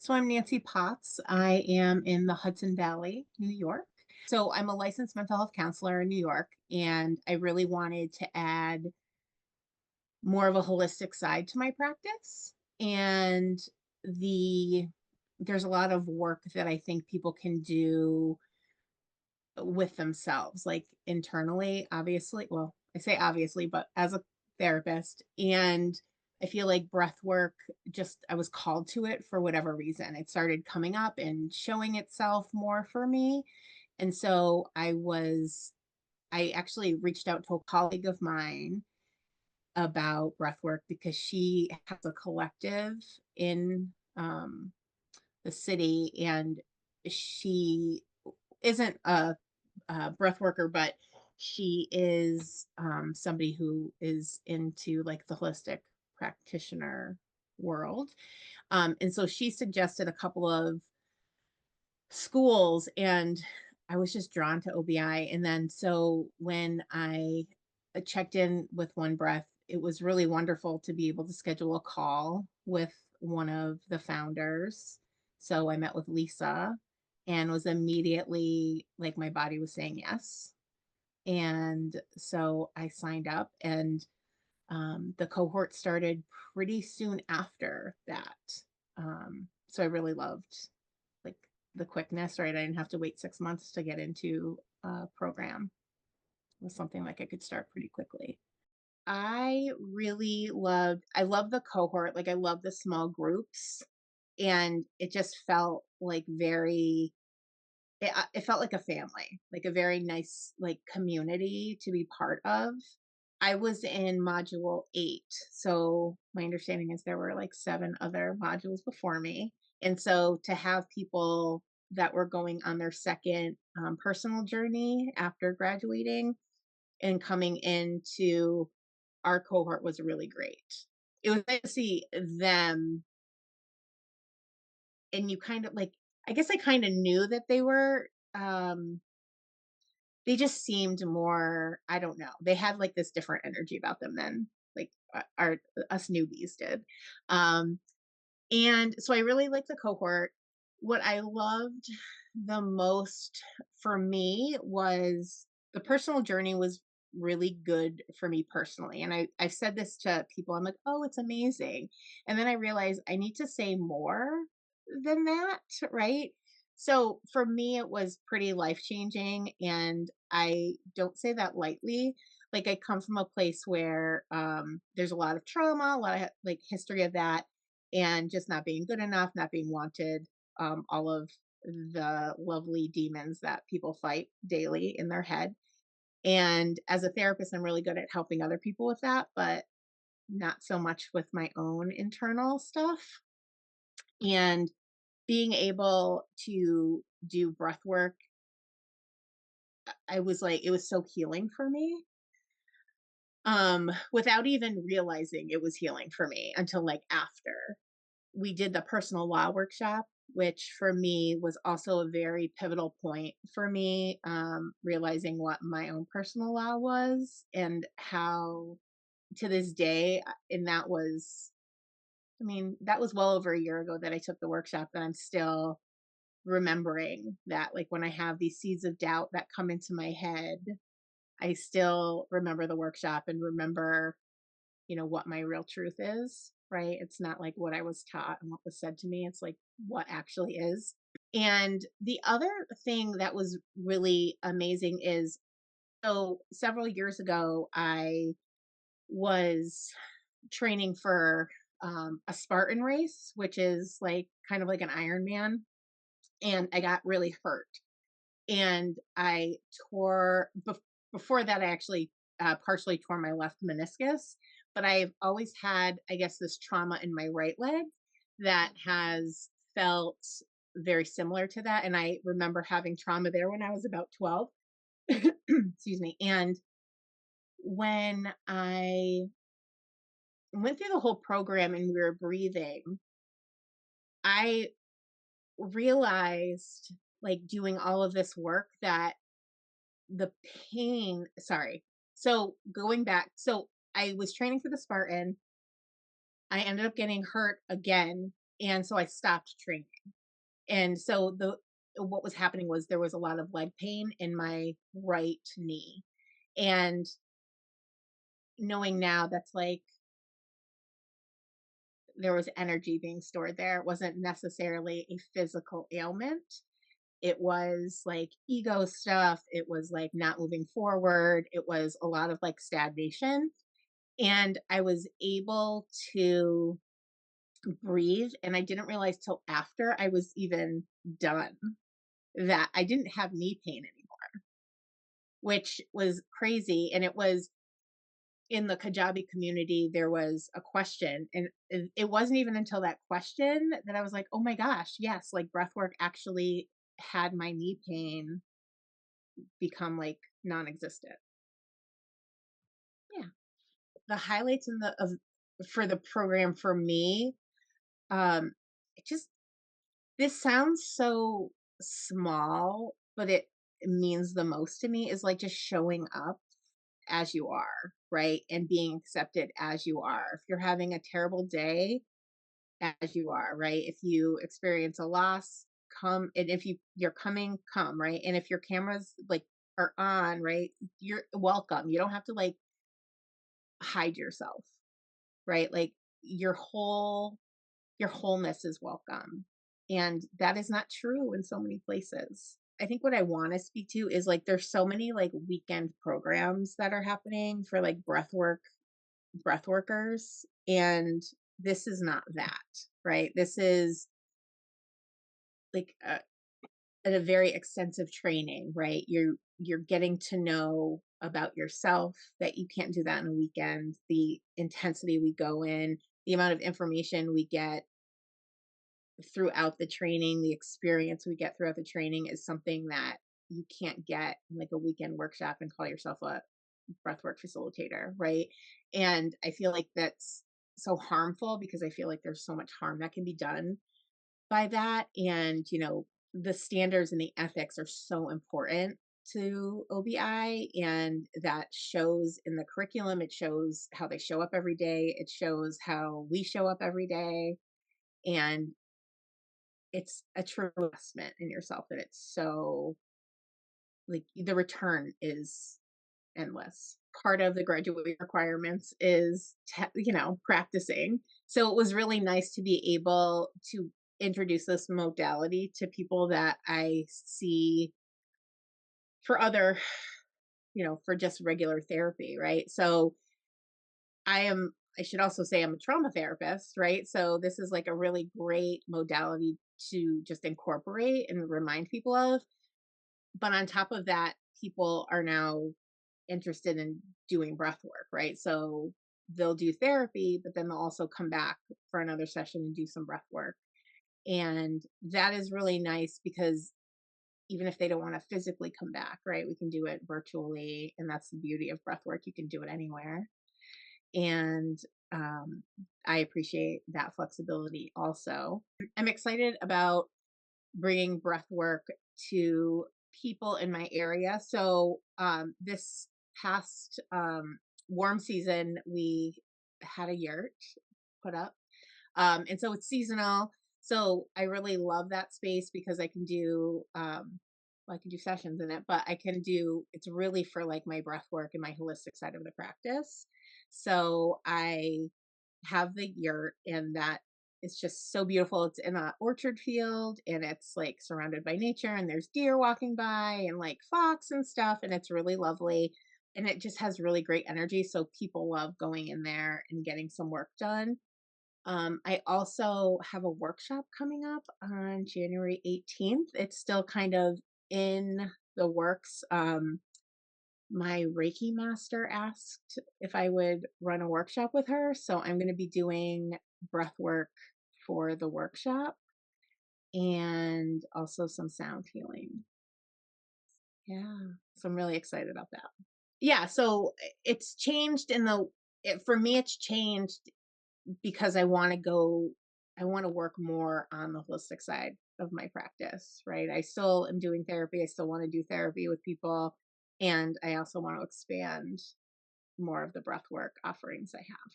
So I'm Nancy Potts. I am in the Hudson Valley, New York. So I'm a licensed mental health counselor in New York, and I really wanted to add more of a holistic side to my practice. And the there's a lot of work that I think people can do with themselves, like internally, obviously. Well, I say obviously, but as a therapist. And I feel like breath work, just I was called to it for whatever reason. It started coming up and showing itself more for me. And so I actually reached out to a colleague of mine about breath work because she has a collective in the city, and she isn't a breath worker, but she is somebody who is into like the holistic practitioner world. And so she suggested a couple of schools, and I was just drawn to OBI. And then so when I checked in with One Breath, it was really wonderful to be able to schedule a call with one of the founders. So I met with Lisa and was immediately like my body was saying yes. And so I signed up, and the cohort started pretty soon after that. So I really loved like the quickness, right? I didn't have to wait 6 months to get into a program. It was something like I could start pretty quickly. I love the cohort. Like I love the small groups, and it just felt like it felt like a family, like a very nice like community to be part of. I was in module 8. So my understanding is there were like 7 other modules before me. And so to have people that were going on their second personal journey after graduating and coming into our cohort was really great. It was nice to see them, and you kind of like, I guess I kind of knew that they just seemed more, I don't know. They had like this different energy about them than like our us newbies did. Um, and so I really liked the cohort. What I loved the most for me was the personal journey was really good for me personally. And I've said this to people. I'm like, oh, it's amazing. And then I realized I need to say more than that, right? So for me, it was pretty life changing. And I don't say that lightly. Like I come from a place where there's a lot of trauma, a lot of like history of that, and just not being good enough, not being wanted, all of the lovely demons that people fight daily in their head. And as a therapist, I'm really good at helping other people with that, but not so much with my own internal stuff. And being able to do breath work, I was like, it was so healing for me. Without even realizing it was healing for me until like after we did the personal law workshop, which for me was also a very pivotal point for me, realizing what my own personal law was and how to this day, and that was, I mean, that was well over a year ago that I took the workshop, and I'm still remembering that, like when I have these seeds of doubt that come into my head, I still remember the workshop and remember, what my real truth is, right? It's not like what I was taught and what was said to me. It's like what actually is. And the other thing that was really amazing is, so several years ago, I was training for a Spartan race, which is like kind of like an Ironman. And I got really hurt. And I before that, I actually partially tore my left meniscus, but I've always had, I guess, this trauma in my right leg that has felt very similar to that. And I remember having trauma there when I was about 12. Excuse me. And when I went through the whole program and we were breathing, I realized, like doing all of this work, that the pain, sorry. So going back, so I was training for the Spartan. I ended up getting hurt again And so I stopped training. And so the what was happening was there was a lot of leg pain in my right knee. And knowing now that's like there was energy being stored there. It wasn't necessarily a physical ailment. It was like ego stuff. It was like not moving forward. It was a lot of like stagnation. And I was able to breathe. And I didn't realize till after I was even done that I didn't have knee pain anymore, which was crazy. And it was in the Kajabi community, there was a question, and it wasn't even until that question that I was like, "Oh my gosh, yes, like breathwork actually had my knee pain become like non-existent." Yeah. The highlights in the of for the program for me, it just this sounds so small, but it means the most to me is like just showing up as you are, right? And being accepted as you are. If you're having a terrible day, as you are, right? If you experience a loss, come, and if you're coming, come, right? And if your cameras like are on, right? You're welcome. You don't have to like hide yourself, right? Like your your wholeness is welcome. And that is not true in so many places. I think what I want to speak to is like there's so many like weekend programs that are happening for like breath workers, and this is not that, right? This is like a very extensive training, right? You're getting to know about yourself that you can't do that in a weekend. The intensity we go in, the amount of information we get throughout the training, the experience we get throughout the training is something that you can't get in like a weekend workshop and call yourself a breathwork facilitator, right? And I feel like that's so harmful because I feel like there's so much harm that can be done by that. And, the standards and the ethics are so important to OBI, and that shows in the curriculum. It shows how they show up every day. It shows how we show up every day. And it's a true investment in yourself that it's so like the return is endless. Part of the graduate requirements is, practicing. So it was really nice to be able to introduce this modality to people that I see for other, for just regular therapy, right? So I should also say I'm a trauma therapist, right? So this is like a really great modality to just incorporate and remind people of. But on top of that, people are now interested in doing breath work, right? So they'll do therapy, but then they'll also come back for another session and do some breath work. And that is really nice because even if they don't want to physically come back, right, we can do it virtually. And that's the beauty of breath work. You can do it anywhere. And um, I appreciate that flexibility also. I'm excited about bringing breath work to people in my area. So this past warm season, we had a yurt put up, and so it's seasonal. So I really love that space because I can do well, I can do sessions in it, but I can do it's really for like my breath work and my holistic side of the practice. So I have the yurt, and that is just so beautiful. It's in a orchard field, and it's like surrounded by nature, and there's deer walking by and like fox and stuff, and it's really lovely. And it just has really great energy. So people love going in there and getting some work done. I also have a workshop coming up on January 18th. It's still kind of in the works. My Reiki master asked if I would run a workshop with her. So I'm going to be doing breath work for the workshop and also some sound healing. Yeah. So I'm really excited about that. Yeah. So it's changed for me, it's changed because I want to work more on the holistic side of my practice, right? I still am doing therapy. I still want to do therapy with people. And I also want to expand more of the breath work offerings I have.